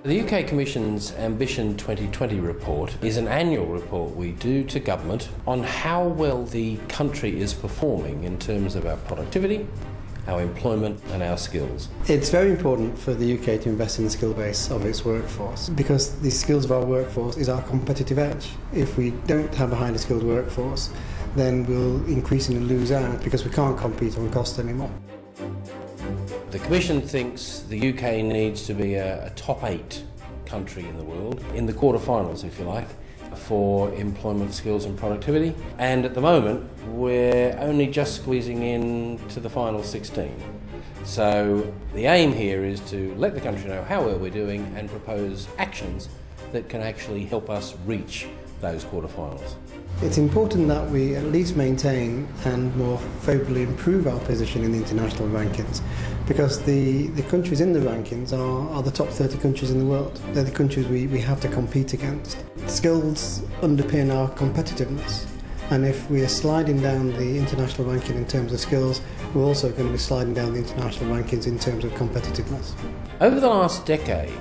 The UK Commission's Ambition 2020 report is an annual report we do to government on how well the country is performing in terms of our productivity, our employment and our skills. It's very important for the UK to invest in the skill base of its workforce because the skills of our workforce is our competitive edge. If we don't have a highly skilled workforce, then we'll increasingly lose out because we can't compete on cost anymore. The Commission thinks the UK needs to be a top 8 country in the world, in the quarterfinals if you like, for employment, skills and productivity. And at the moment we're only just squeezing in to the final 16. So the aim here is to let the country know how well we're doing and propose actions that can actually help us reach those quarterfinals. It's important that we at least maintain and more favourably improve our position in the international rankings because the countries in the rankings are the top 30 countries in the world. They're the countries we have to compete against. Skills underpin our competitiveness, and if we are sliding down the international ranking in terms of skills, we're also going to be sliding down the international rankings in terms of competitiveness. Over the last decade,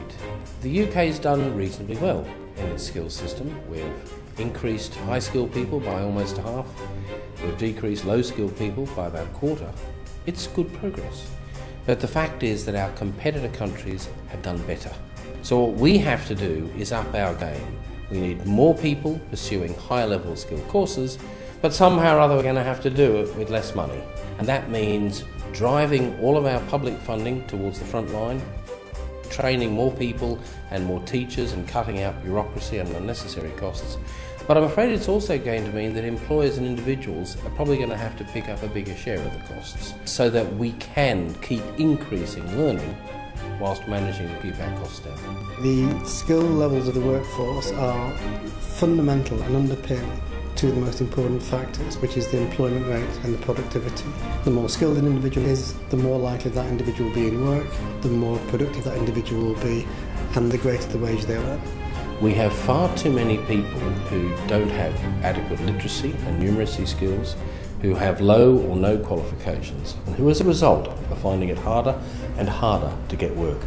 the UK's done reasonably well in its skills system. We've increased high-skilled people by almost half. We've decreased low-skilled people by about a quarter. It's good progress. But the fact is that our competitor countries have done better. So what we have to do is up our game. We need more people pursuing higher-level skill courses, but somehow or other we're going to have to do it with less money. And that means driving all of our public funding towards the front line, training more people and more teachers and cutting out bureaucracy and unnecessary costs. But I'm afraid it's also going to mean that employers and individuals are probably going to have to pick up a bigger share of the costs so that we can keep increasing learning whilst managing to keep our costs down. The skill levels of the workforce are fundamental and underpin two of the most important factors, which is the employment rate and the productivity. The more skilled an individual is, the more likely that individual will be in work, the more productive that individual will be, and the greater the wage they'll earn. We have far too many people who don't have adequate literacy and numeracy skills, who have low or no qualifications, and who as a result are finding it harder and harder to get work.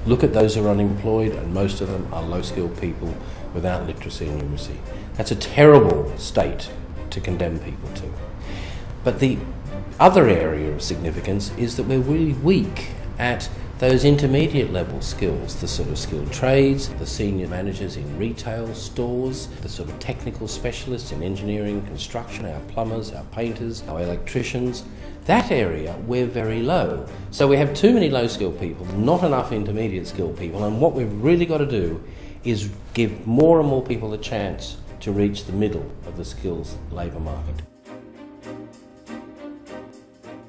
Look at those who are unemployed, and most of them are low-skilled people without literacy and numeracy. That's a terrible state to condemn people to. But the other area of significance is that we're really weak at those intermediate level skills, the sort of skilled trades, the senior managers in retail stores, the sort of technical specialists in engineering, construction, our plumbers, our painters, our electricians. That area we're very low. So we have too many low skilled people, not enough intermediate skilled people, and what we've really got to do is give more and more people a chance to reach the middle of the skills labour market.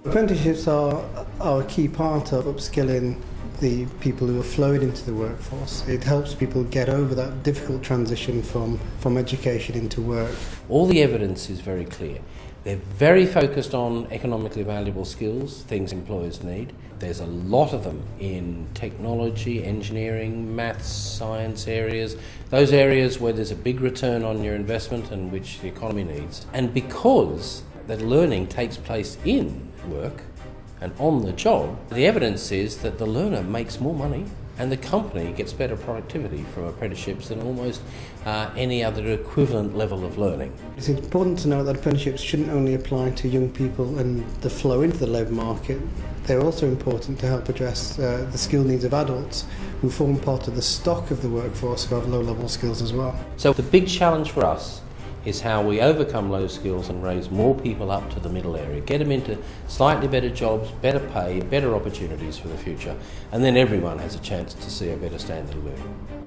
Apprenticeships are a key part of upskilling the people who are flowing into the workforce. It helps people get over that difficult transition from education into work. All the evidence is very clear. They're very focused on economically valuable skills, things employers need. There's a lot of them in technology, engineering, maths, science areas, those areas where there's a big return on your investment and which the economy needs. And because that learning takes place in work and on the job, the evidence is that the learner makes more money and the company gets better productivity from apprenticeships than almost any other equivalent level of learning. It's important to know that apprenticeships shouldn't only apply to young people and the flow into the labour market. They're also important to help address the skill needs of adults who form part of the stock of the workforce who have low-level skills as well. So the big challenge for us is how we overcome low skills and raise more people up to the middle area, get them into slightly better jobs, better pay, better opportunities for the future, and then everyone has a chance to see a better standard of living.